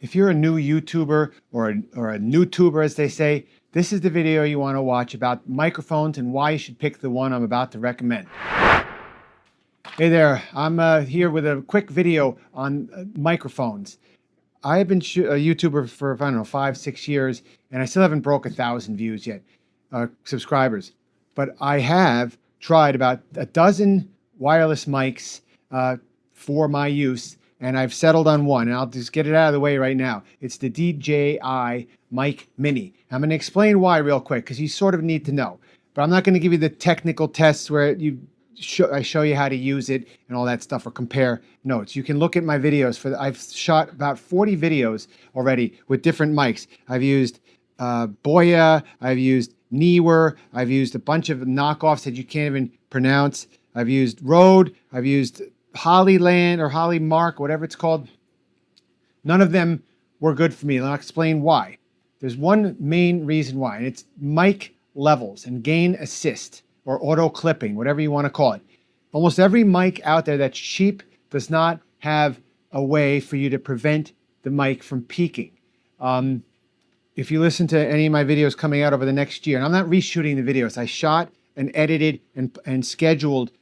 If you're a new YouTuber or a NewTuber, as they say, this is the video you want to watch about microphones and why you should pick the one I'm about to recommend. Hey there, I'm here with a quick video on microphones. I have been a YouTuber for, I don't know, 5-6 years, and I still haven't broke 1,000 views yet, subscribers. But I have tried about a dozen wireless mics for my use, and I've settled on one, and I'll just get it out of the way right now. It's the DJI Mic Mini. I'm going to explain why real quick, because you sort of need to know. But I'm not going to give you the technical tests where I show you how to use it and all that stuff or compare notes. You can look at my videos. I've shot about 40 videos already with different mics. I've used Boya, I've used Neewer, I've used a bunch of knockoffs that you can't even pronounce. I've used Rode, I've used Hollyland or Hollymark, whatever it's called. None of them were good for me, and I'll explain why. There's one main reason why, and it's mic levels and gain assist or auto clipping, whatever you want to call it. Almost every mic out there that's cheap does not have a way for you to prevent the mic from peaking. If you listen to any of my videos coming out over the next year, and I'm not reshooting the videos, I shot and edited and scheduled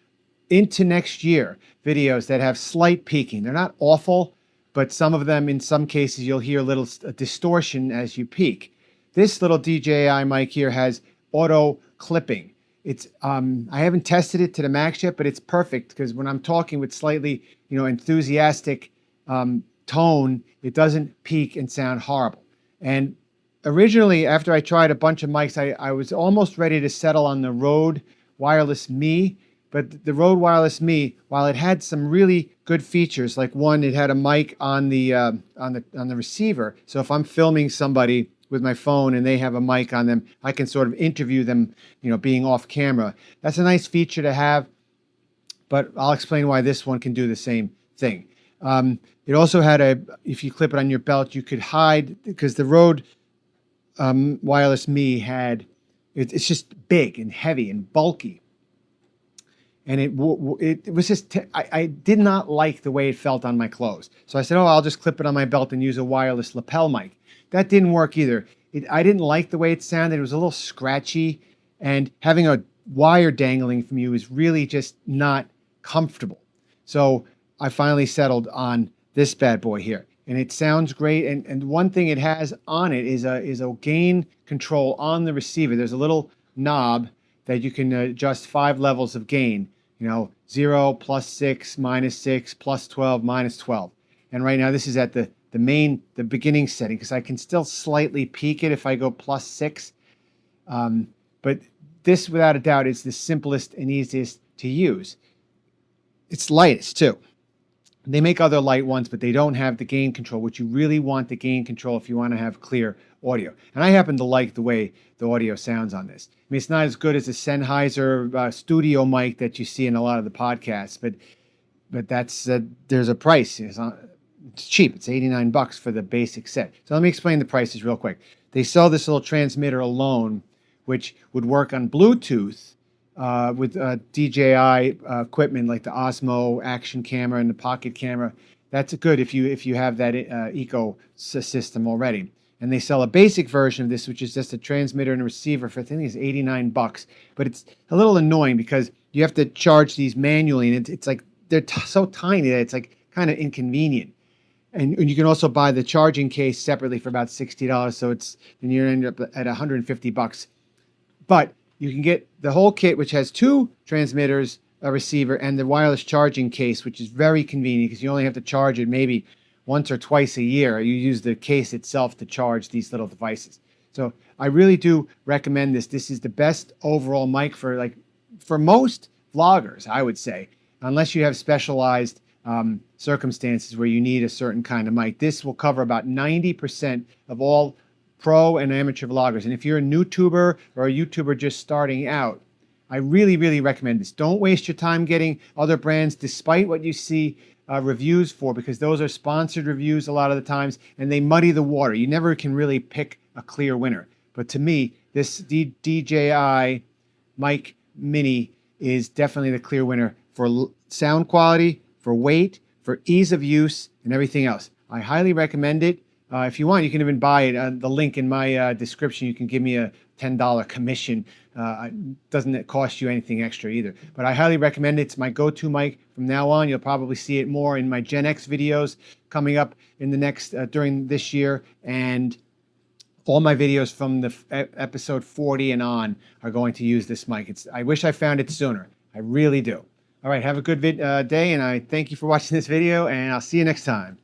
into next year videos that have slight peaking. They're not awful, but some of them, in some cases, you'll hear a little distortion as you peak. This little DJI mic here has auto clipping. It's I haven't tested it to the max yet, but it's perfect because when I'm talking with slightly, enthusiastic tone, it doesn't peak and sound horrible. And originally, after I tried a bunch of mics, I was almost ready to settle on the Rode Wireless Me. But the Rode Wireless Me, while it had some really good features, like one, it had a mic on the receiver. So if I'm filming somebody with my phone and they have a mic on them, I can sort of interview them, being off camera. That's a nice feature to have, but I'll explain why this one can do the same thing. It also had if you clip it on your belt, you could hide, because the Rode Wireless Me it's just big and heavy and bulky. And it was just, I did not like the way it felt on my clothes. So I said, I'll just clip it on my belt and use a wireless lapel mic. That didn't work either. I didn't like the way it sounded. It was a little scratchy, and having a wire dangling from you is really just not comfortable. So I finally settled on this bad boy here, and it sounds great. And one thing it has on it is a gain control on the receiver. There's a little knob that you can adjust 5 levels of gain. 0, +6, -6, +12, -12. And right now this is at the beginning setting, because I can still slightly peak it if I go +6. But this, without a doubt, is the simplest and easiest to use. It's lightest too. They make other light ones, but they don't have the gain control, which you really want the gain control if you want to have clear audio. And I happen to like the way the audio sounds on this. I mean, it's not as good as the Sennheiser studio mic that you see in a lot of the podcasts, but that's there's a price. It's cheap. It's $89 for the basic set. So let me explain the prices real quick. They sell this little transmitter alone, which would work on Bluetooth with DJI equipment like the Osmo action camera and the pocket camera. That's good if you have that ecosystem already. And they sell a basic version of this, which is just a transmitter and a receiver for, I think it's $89. But it's a little annoying because you have to charge these manually, and it's like they're so tiny that it's like kind of inconvenient. And you can also buy the charging case separately for about $60. So then you end up at $150. But you can get the whole kit, which has 2 transmitters, a receiver, and the wireless charging case, which is very convenient because you only have to charge it maybe once or twice a year. You use the case itself to charge these little devices. So I really do recommend this. This is the best overall mic for most vloggers, I would say, unless you have specialized circumstances where you need a certain kind of mic. This will cover about 90% of all pro and amateur vloggers. And if you're a YouTuber or a YouTuber just starting out, I really, really recommend this. Don't waste your time getting other brands, despite what you see reviews for, because those are sponsored reviews a lot of the times, and they muddy the water. You never can really pick a clear winner. But to me, this DJI Mic Mini is definitely the clear winner for sound quality, for weight, for ease of use, and everything else. I highly recommend it. If you want, you can even buy it. The link in my description, you can give me a $10 commission. Doesn't it cost you anything extra either? But I highly recommend it. It's my go-to mic from now on. You'll probably see it more in my Gen X videos coming up in the next during this year, and all my videos from the episode 40 and on are going to use this mic. I wish I found it sooner. I really do. All right, have a good day, and I thank you for watching this video, and I'll see you next time.